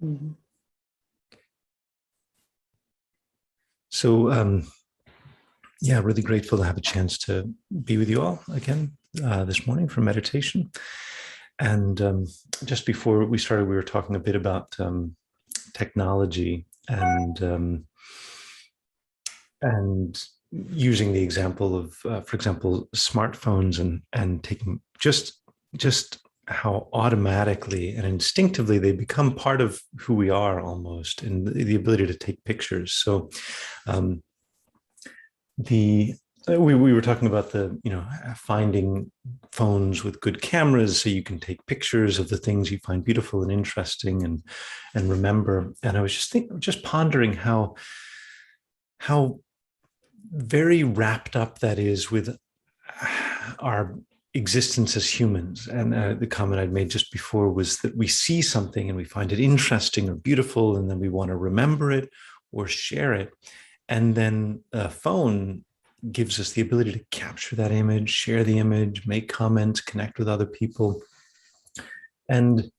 Mhm. So, yeah, really grateful to have a chance to be with you all again this morning for meditation. And just before we started, we were talking a bit about technology and using the example of, for example, smartphones and taking just how automatically and instinctively they become part of who we are almost, and the ability to take pictures. So um, the we were talking about the finding phones with good cameras so you can take pictures of the things you find beautiful and interesting and remember. And I was just pondering how very wrapped up that is with our existence as humans. And the comment I'd made just before was that we see something and we find it interesting or beautiful, and then we want to remember it or share it. And then a phone gives us the ability to capture that image, share the image, make comments, connect with other people. And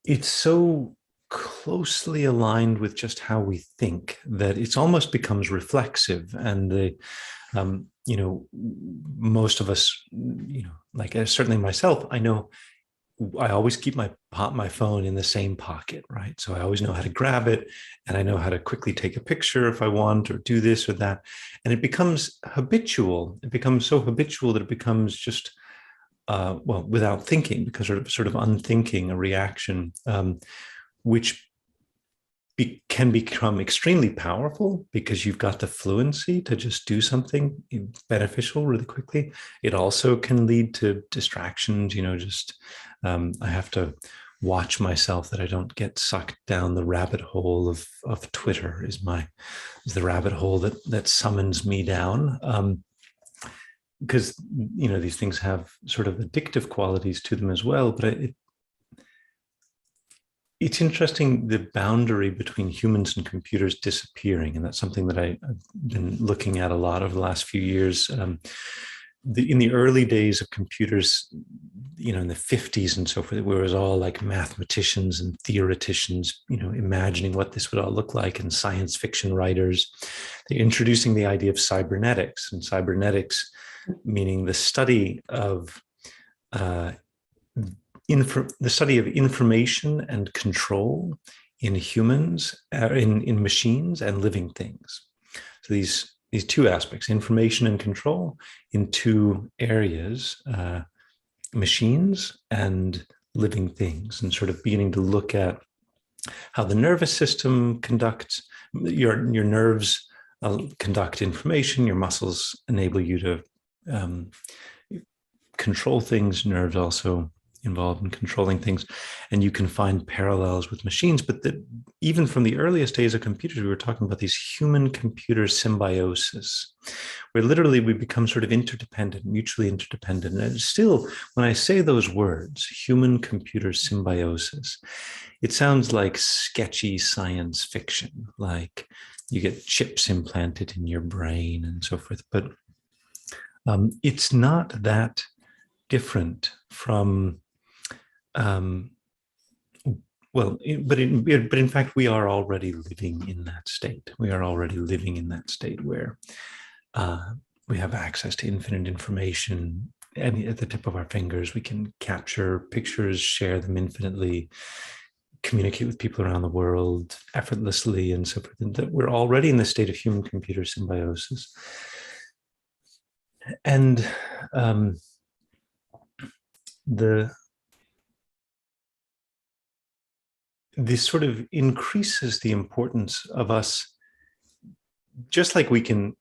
it's so closely aligned with just how we think that it's almost becomes reflexive. And most of us, like certainly myself, I know I always keep my phone in the same pocket, right? So I always know how to grab it, and I know how to quickly take a picture if I want, or do this or that. And it becomes habitual. It becomes so habitual that it becomes just without thinking, because sort of unthinking, a reaction, which can become extremely powerful because you've got the fluency to just do something beneficial really quickly. It also can lead to distractions, I have to watch myself that I don't get sucked down the rabbit hole of Twitter is the rabbit hole that summons me down. Because these things have sort of addictive qualities to them as well, but it's interesting, the boundary between humans and computers disappearing. And that's something that I've been looking at a lot over the last few years. In the early days of computers, in the 50s and so forth, where it was all like mathematicians and theoreticians, imagining what this would all look like, and science fiction writers, they're introducing the idea of cybernetics, and cybernetics meaning the study of the study of information and control in humans, in machines and living things. So these two aspects, information and control, in two areas, machines and living things, and sort of beginning to look at how the nervous system conducts your nerves, conduct information, your muscles enable you to control things, nerves also involved in controlling things, and you can find parallels with machines. But even from the earliest days of computers, we were talking about these human-computer symbiosis, where literally we become sort of interdependent, mutually interdependent. And still, when I say those words, human-computer symbiosis, it sounds like sketchy science fiction, like you get chips implanted in your brain and so forth. But it's not that different from but in fact, we are already living in that state. We are already living in that state where we have access to infinite information, and at the tip of our fingers, we can capture pictures, share them infinitely, communicate with people around the world effortlessly, and so forth. And that we're already in the state of human-computer symbiosis. And this sort of increases the importance of us, just like we can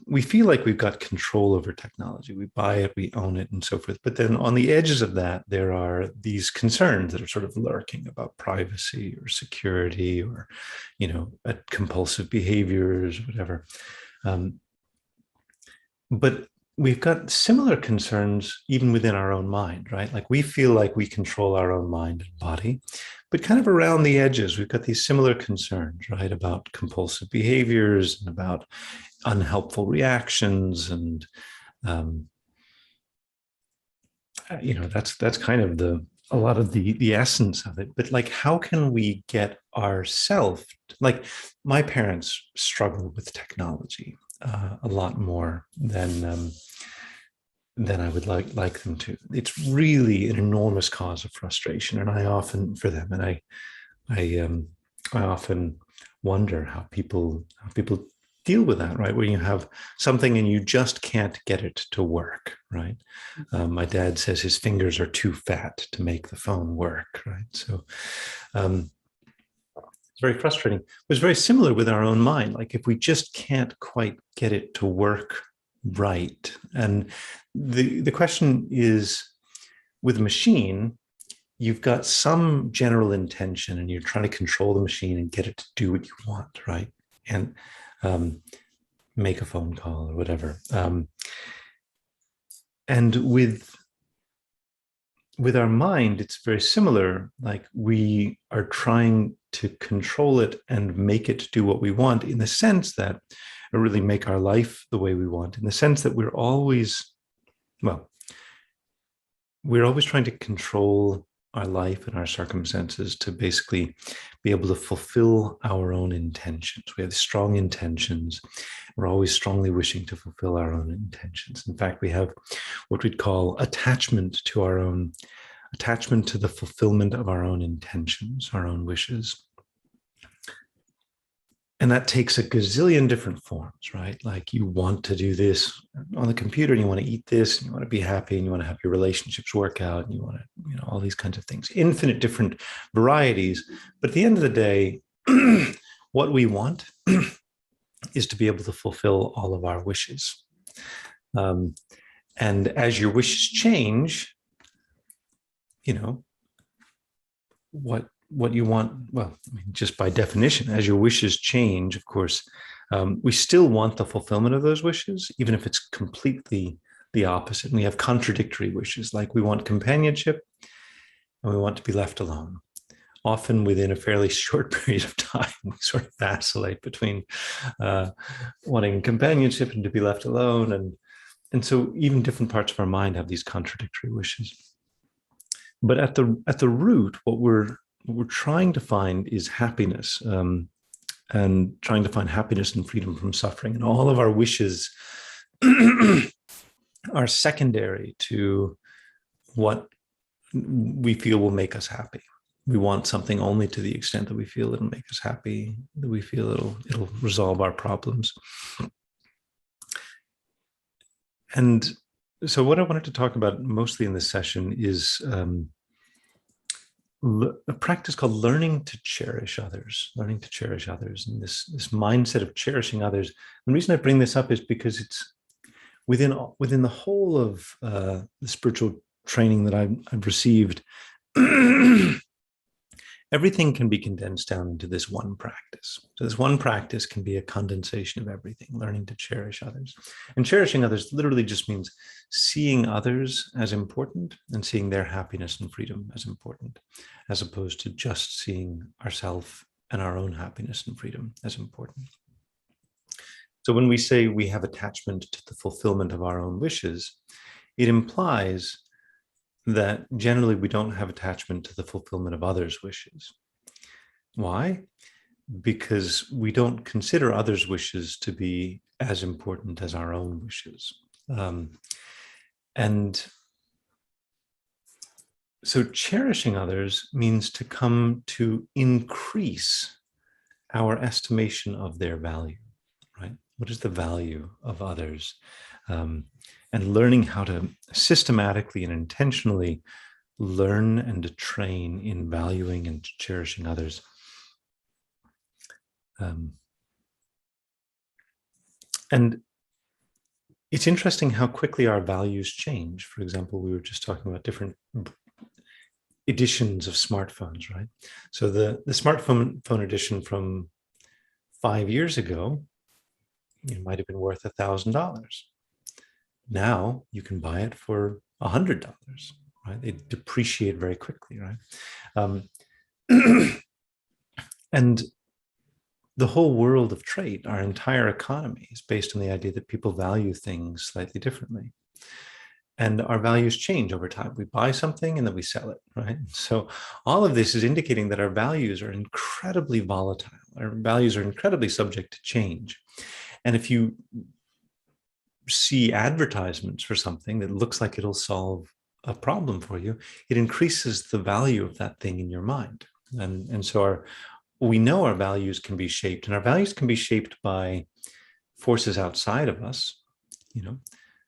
we feel like we've got control over technology. We buy it, we own it, and so forth. But then on the edges of that, there are these concerns that are sort of lurking about privacy or security, or compulsive behaviors, whatever. But we've got similar concerns even within our own mind, right? Like we feel like we control our own mind and body, but kind of around the edges, we've got these similar concerns, right? About compulsive behaviors and about unhelpful reactions. And, that's kind of a lot of the essence of it. But like, how can we get ourselves, like my parents struggled with technology a lot more than I would like them to. It's really an enormous cause of frustration, and I often for them, and I I often wonder how people deal with that, right? Where you have something and you just can't get it to work, right? My dad says his fingers are too fat to make the phone work, right? So um, it's very frustrating. It was very similar with our own mind. Like if we just can't quite get it to work right, and the question is with a machine, you've got some general intention and you're trying to control the machine and get it to do what you want, right? And um, make a phone call or whatever. And with our mind, it's very similar. Like we are trying to control it and make it do what we want in the sense that, or really make our life the way we want, in the sense that well, we're always trying to control our life and our circumstances to basically be able to fulfill our own intentions. We have strong intentions. We're always strongly wishing to fulfill our own intentions. In fact, we have what we'd call attachment to the fulfillment of our own intentions, our own wishes. And that takes a gazillion different forms, right? Like you want to do this on the computer and you want to eat this and you want to be happy and you want to have your relationships work out and you want to, all these kinds of things, infinite different varieties. But at the end of the day, what we want is to be able to fulfill all of our wishes. And as your wishes change, what you want, well, I mean, just by definition, as your wishes change, of course, we still want the fulfillment of those wishes, even if it's completely the opposite. And we have contradictory wishes, like we want companionship and we want to be left alone. Often within a fairly short period of time, we sort of vacillate between wanting companionship and to be left alone. And so even different parts of our mind have these contradictory wishes. But at the root, what we're trying to find is happiness, and trying to find happiness and freedom from suffering. And all of our wishes are secondary to what we feel will make us happy. We want something only to the extent that we feel it'll make us happy, that we feel it'll resolve our problems. And so what I wanted to talk about mostly in this session is a practice called learning to cherish others, and this mindset of cherishing others. And the reason I bring this up is because it's within the whole of the spiritual training that I've received. Everything can be condensed down into this one practice. So this one practice can be a condensation of everything, learning to cherish others. And cherishing others literally just means seeing others as important and seeing their happiness and freedom as important, as opposed to just seeing ourselves and our own happiness and freedom as important. So when we say we have attachment to the fulfillment of our own wishes, it implies that generally we don't have attachment to the fulfillment of others' wishes. Why? Because we don't consider others' wishes to be as important as our own wishes. And so cherishing others means to come to increase our estimation of their value, right? What is the value of others? And learning how to systematically and intentionally learn and to train in valuing and cherishing others. And it's interesting how quickly our values change. For example, we were just talking about different editions of smartphones, right? So the smartphone edition from 5 years ago, it might have been worth $1,000. Now you can buy it for $100, right? They depreciate very quickly, right? And the whole world of trade, our entire economy, is based on the idea that people value things slightly differently. And our values change over time. We buy something and then we sell it, right? So all of this is indicating that our values are incredibly volatile. Our values are incredibly subject to change. And if you see advertisements for something that looks like it'll solve a problem for you, it increases the value of that thing in your mind. And so we know our values can be shaped, and our values can be shaped by forces outside of us.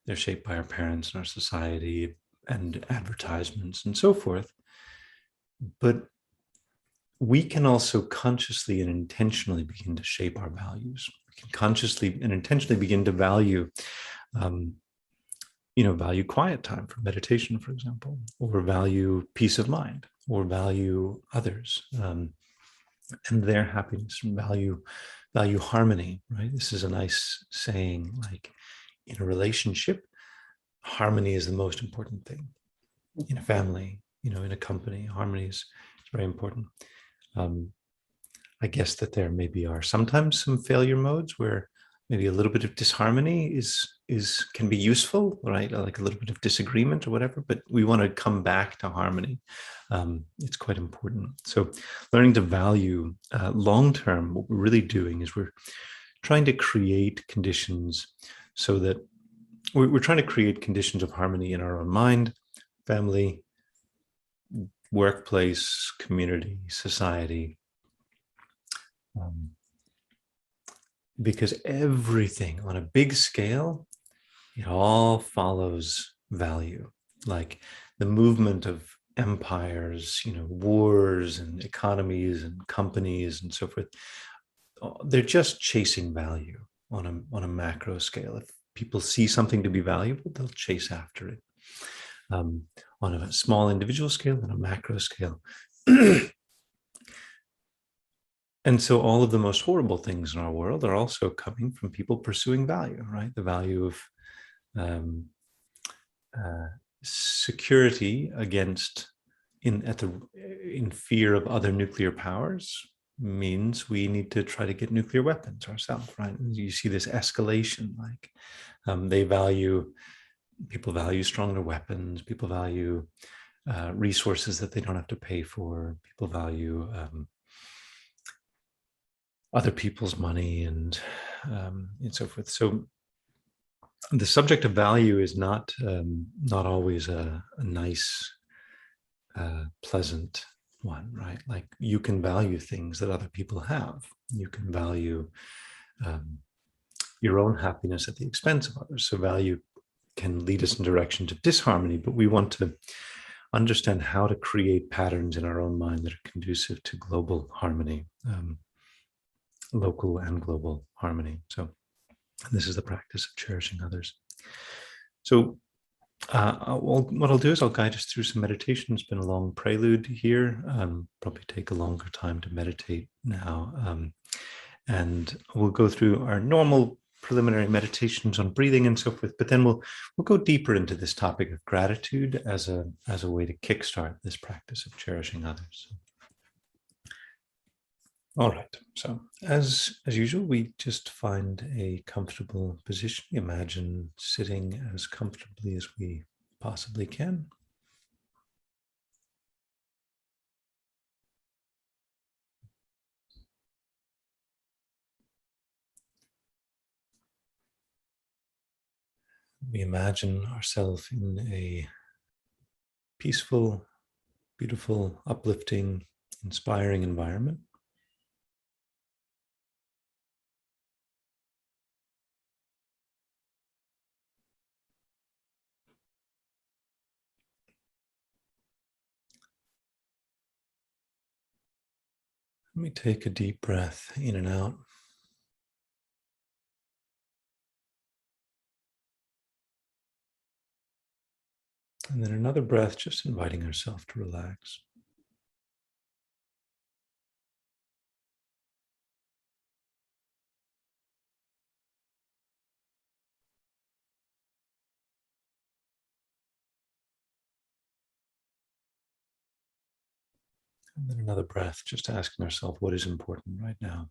They're shaped by our parents and our society and advertisements and so forth. But we can also consciously and intentionally begin to shape our values. We can consciously and intentionally begin to value value quiet time for meditation, for example, or value peace of mind, or value others and their happiness, and value harmony, right? This is a nice saying, like, in a relationship, harmony is the most important thing. In a family, in a company, harmony is very important. I guess that there maybe are sometimes some failure modes where maybe a little bit of disharmony can be useful, right? Like a little bit of disagreement or whatever, but we want to come back to harmony. It's quite important. So learning to value long-term, what we're really doing is we're trying to create conditions so that we're trying to create conditions of harmony in our own mind, family, workplace, community, society. Because everything on a big scale, it all follows value. Like the movement of empires, wars and economies and companies and so forth, they're just chasing value on a macro scale. If people see something to be valuable, they'll chase after it. On a small individual scale and a macro scale. And so all of the most horrible things in our world are also coming from people pursuing value, right? The value of security against in fear of other nuclear powers means we need to try to get nuclear weapons ourselves, right? And you see this escalation, like people value stronger weapons, people value resources that they don't have to pay for, people value other people's money and so forth. So the subject of value is not always a nice, pleasant one, right? Like you can value things that other people have. You can value your own happiness at the expense of others. So value can lead us in directions of disharmony, but we want to understand how to create patterns in our own mind that are conducive to global harmony. Local and global harmony. So this is the practice of cherishing others. So what I'll do is I'll guide us through some meditation. It's been a long prelude here. Probably take a longer time to meditate now. And we'll go through our normal preliminary meditations on breathing and so forth, but then we'll go deeper into this topic of gratitude as a way to kickstart this practice of cherishing others. All right, so as usual, we just find a comfortable position. Imagine sitting as comfortably as we possibly can. We imagine ourselves in a peaceful, beautiful, uplifting, inspiring environment. Let me take a deep breath in and out. And then another breath, just inviting ourselves to relax. And then another breath, just asking ourselves what is important right now.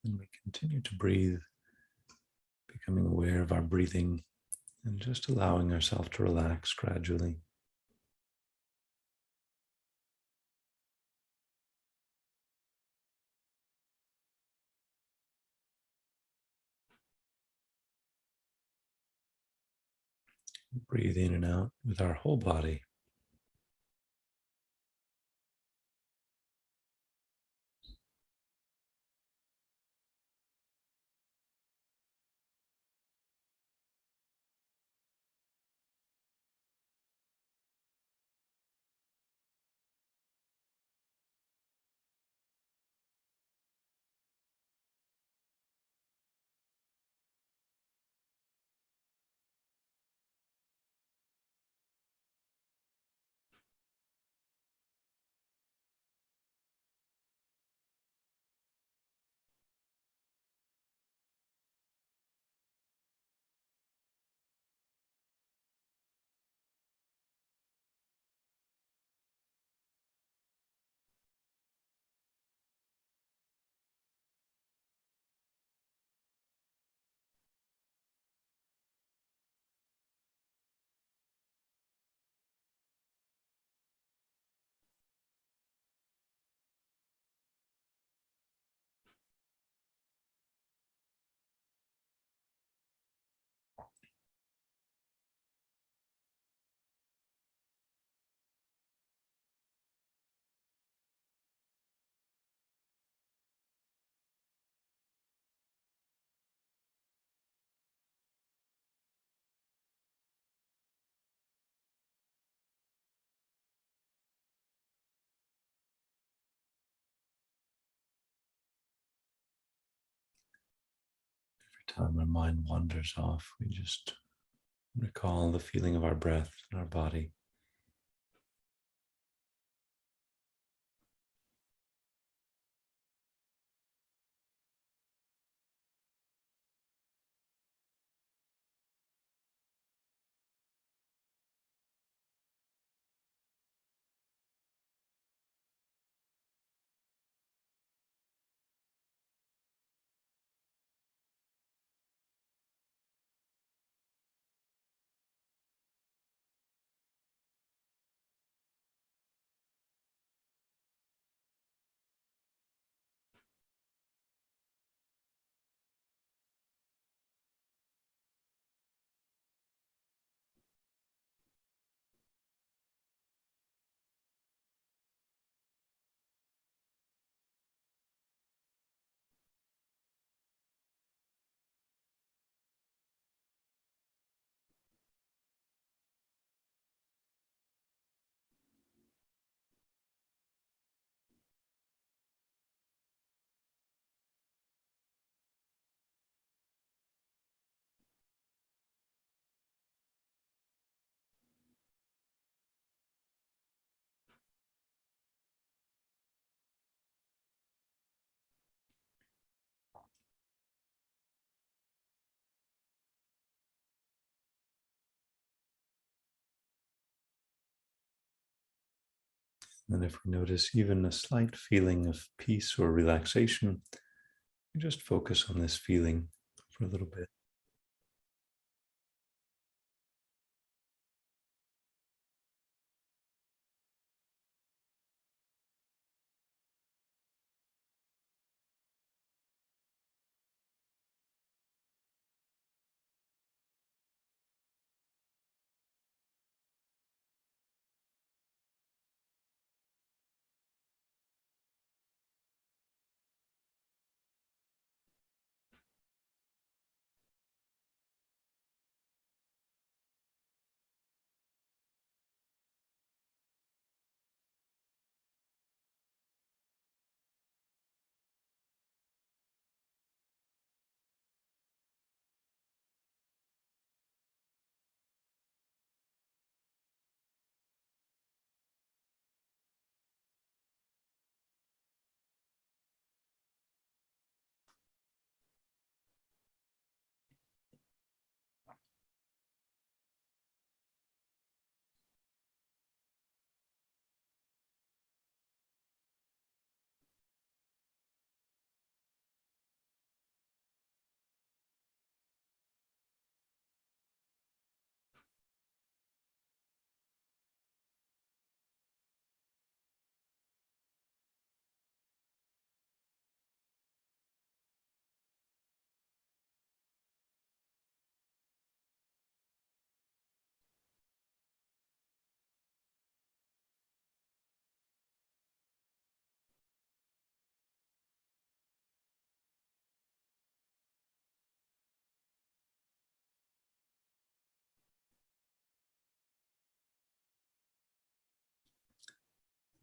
And we continue to breathe, becoming aware of our breathing and just allowing ourselves to relax gradually. Breathe in and out with our whole body. Every time our mind wanders off, we just recall the feeling of our breath in our body. And if we notice even a slight feeling of peace or relaxation, we just focus on this feeling for a little bit.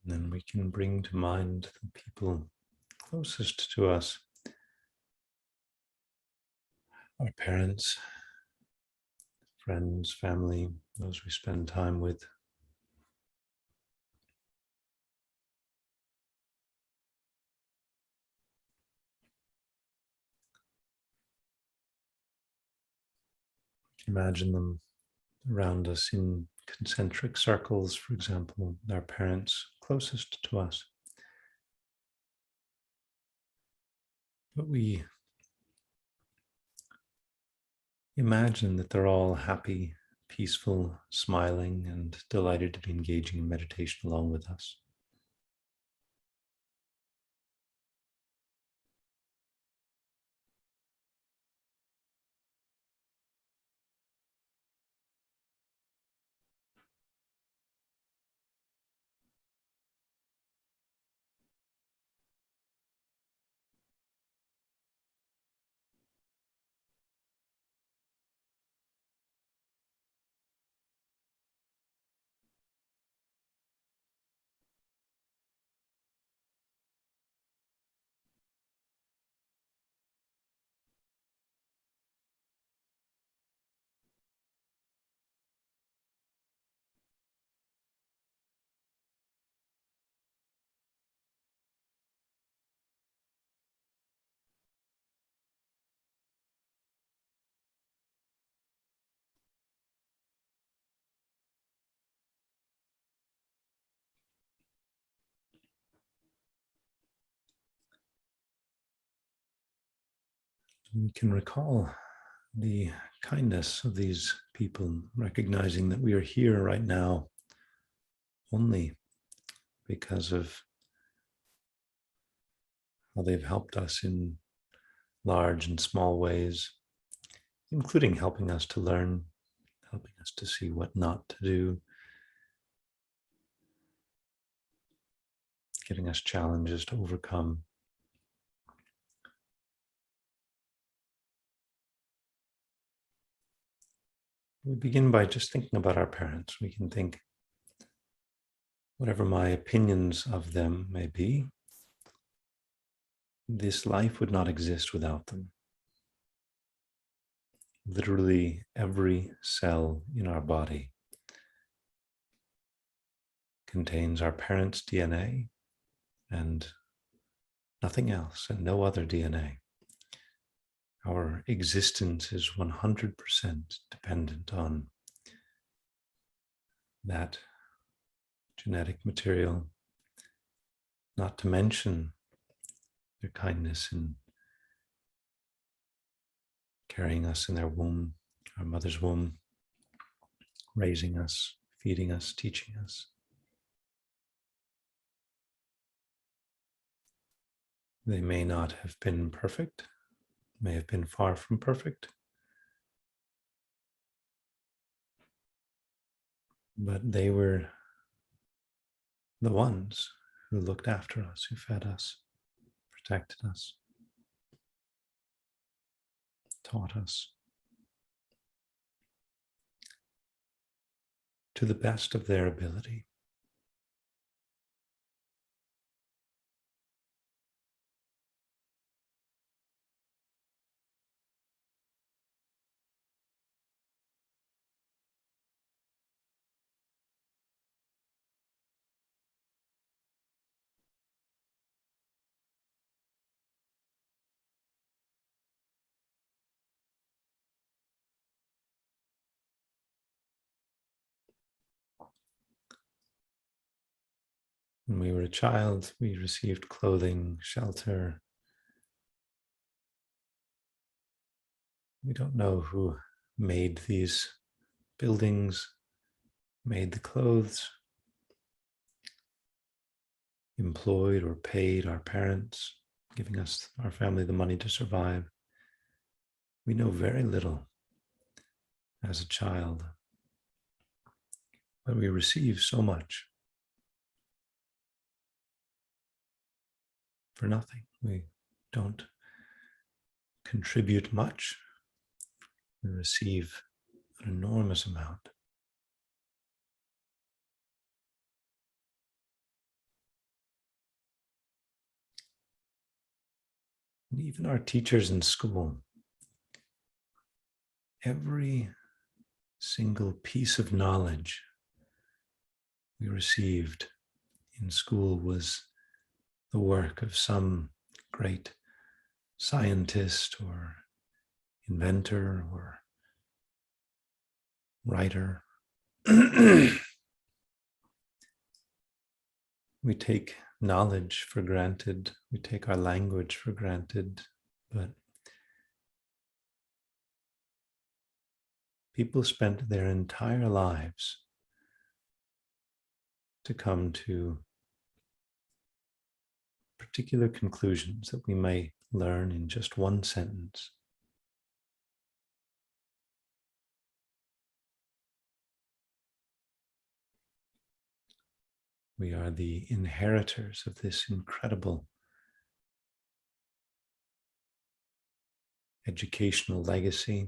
And then we can bring to mind the people closest to us, our parents, friends, family, those we spend time with. Imagine them around us in concentric circles, for example, our parents closest to us. But we imagine that they're all happy, peaceful, smiling, and delighted to be engaging in meditation along with us. We can recall the kindness of these people, recognizing that we are here right now only because of how they've helped us in large and small ways, including helping us to learn, helping us to see what not to do, giving us challenges to overcome. We begin by just thinking about our parents. We can think, whatever my opinions of them may be, this life would not exist without them. Literally every cell in our body contains our parents' DNA and nothing else, and no other DNA. Our existence is 100% dependent on that genetic material, not to mention their kindness in carrying us in their womb, our mother's womb, raising us, feeding us, teaching us. They may not have been perfect, may have been far from perfect, but they were the ones who looked after us, who fed us, protected us, taught us to the best of their ability. When we were a child, we received clothing, shelter. We don't know who made these buildings, made the clothes, employed or paid our parents, giving us, our family, the money to survive. We know very little as a child, but we receive so much for nothing. We don't contribute much. We receive an enormous amount. And even our teachers in school, every single piece of knowledge we received in school was the work of some great scientist or inventor or writer. We take knowledge for granted, we take our language for granted, but people spent their entire lives to come to particular conclusions that we may learn in just one sentence. We are the inheritors of this incredible educational legacy.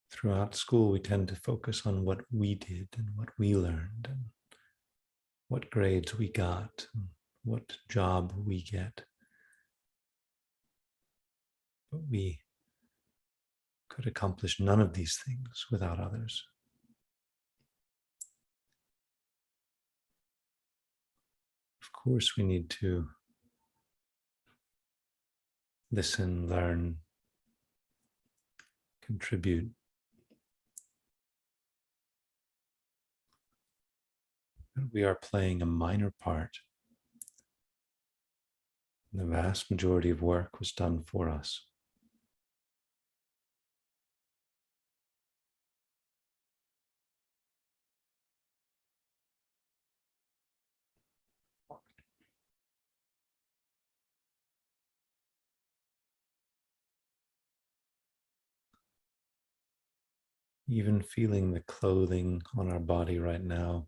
Throughout school, we tend to focus on what we did and what we learned and what grades we got and what job we get. But we could accomplish none of these things without others. Of course, we need to listen, learn, contribute. But we are playing a minor part. The vast majority of work was done for us. Even feeling the clothing on our body right now,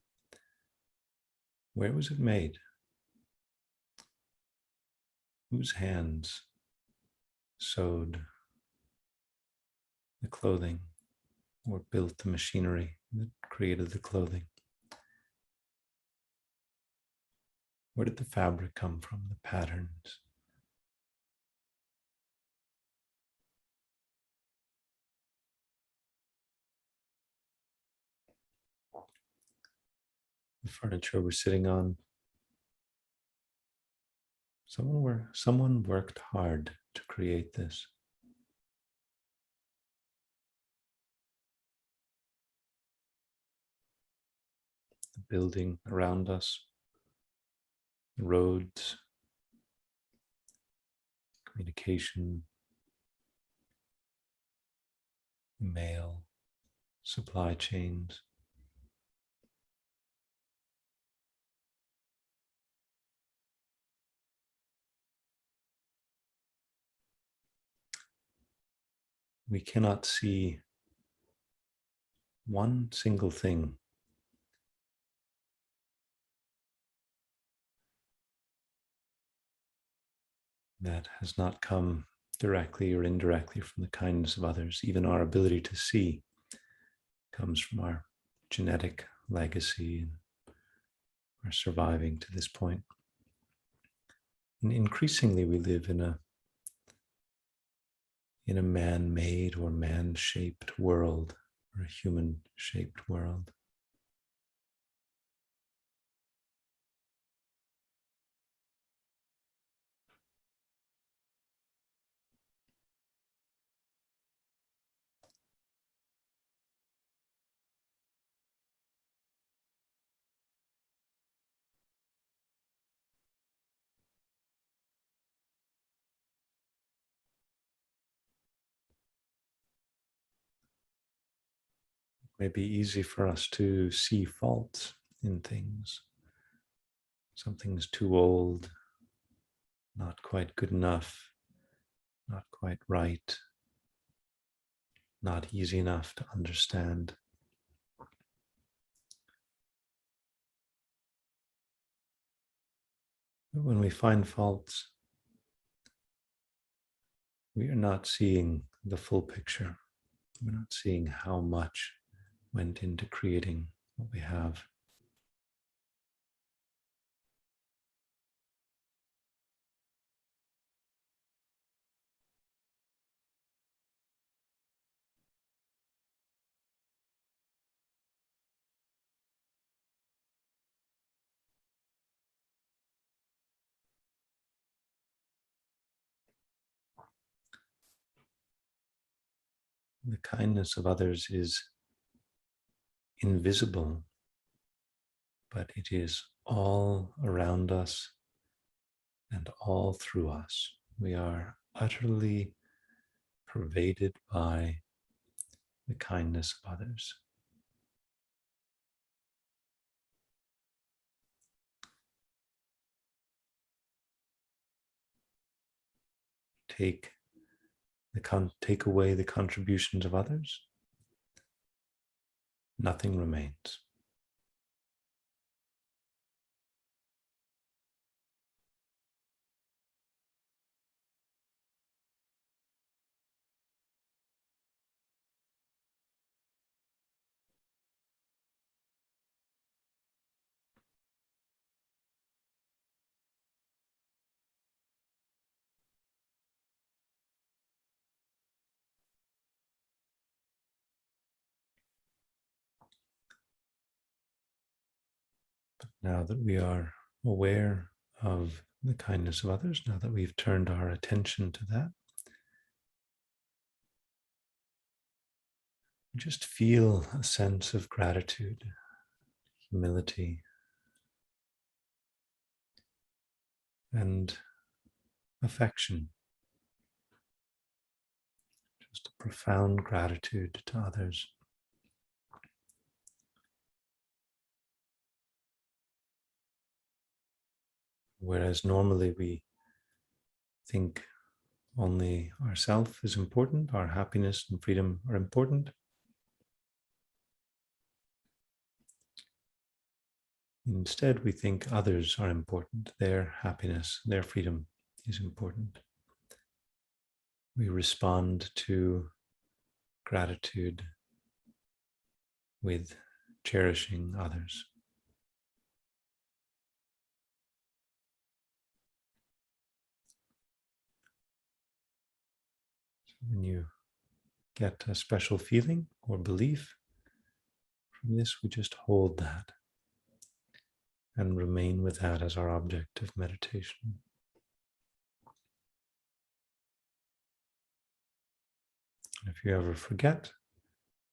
where was it made? Whose hands sewed the clothing or built the machinery that created the clothing? Where did the fabric come from, the patterns? The furniture we're sitting on. Someone worked hard to create this. The building around us, the roads, communication, mail, supply chains. We cannot see one single thing that has not come directly or indirectly from the kindness of others. Even our ability to see comes from our genetic legacy and our surviving to this point. And increasingly, we live in a man-made or man-shaped world, or a human-shaped world. It may be easy for us to see faults in things. Something's too old, not quite good enough, not quite right, not easy enough to understand. But when we find faults, we are not seeing the full picture. We're not seeing how much went into creating what we have. The kindness of others is invisible, but it is all around us and all through us. We are utterly pervaded by the kindness of others. Take away the contributions of others, nothing remains. Now that we are aware of the kindness of others, now that we've turned our attention to that, just feel a sense of gratitude, humility, and affection. Just a profound gratitude to others. Whereas normally we think only ourself is important, our happiness and freedom are important. Instead, we think others are important, their happiness, their freedom is important. We respond to gratitude with cherishing others. So when you get a special feeling or belief from this, we just hold that and remain with that as our object of meditation. And if you ever forget,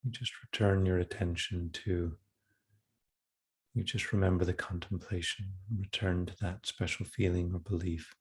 you just return your attention to, you just remember the contemplation, return to that special feeling or belief.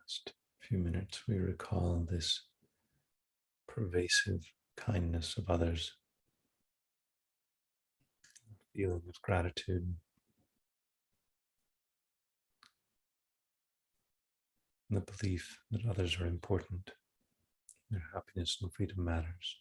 last few minutes, we recall this pervasive kindness of others, feeling of gratitude, and the belief that others are important, their happiness and freedom matters.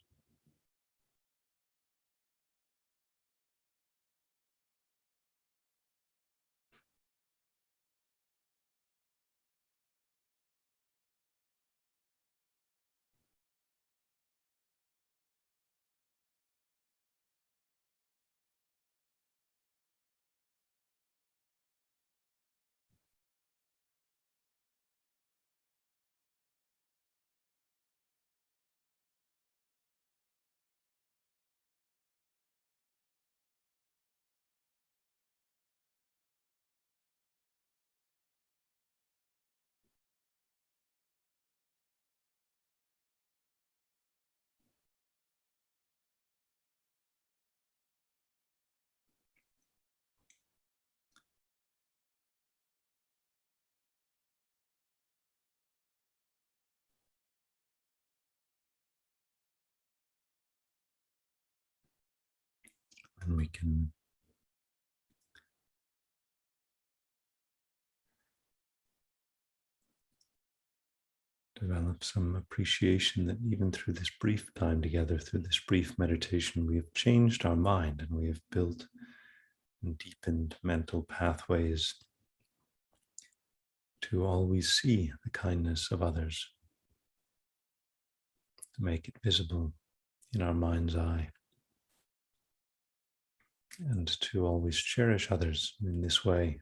And we can develop some appreciation that even through this brief time together, through this brief meditation, we have changed our mind and we have built and deepened mental pathways to always see the kindness of others, to make it visible in our mind's eye, and to always cherish others in this way,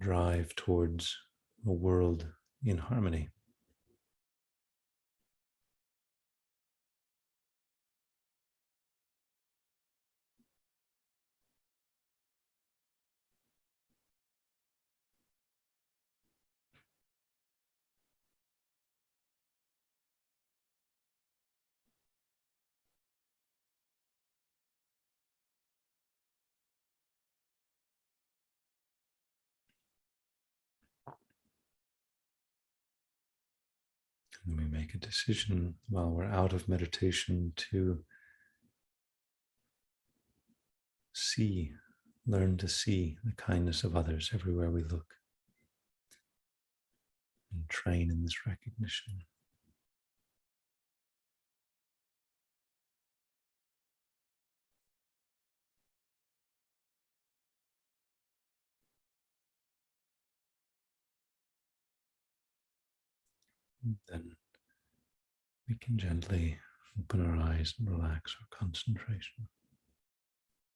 drive towards a world in harmony. And we make a decision while we're out of meditation to see, learn to see the kindness of others everywhere we look, and train in this recognition. And then we can gently open our eyes and relax our concentration.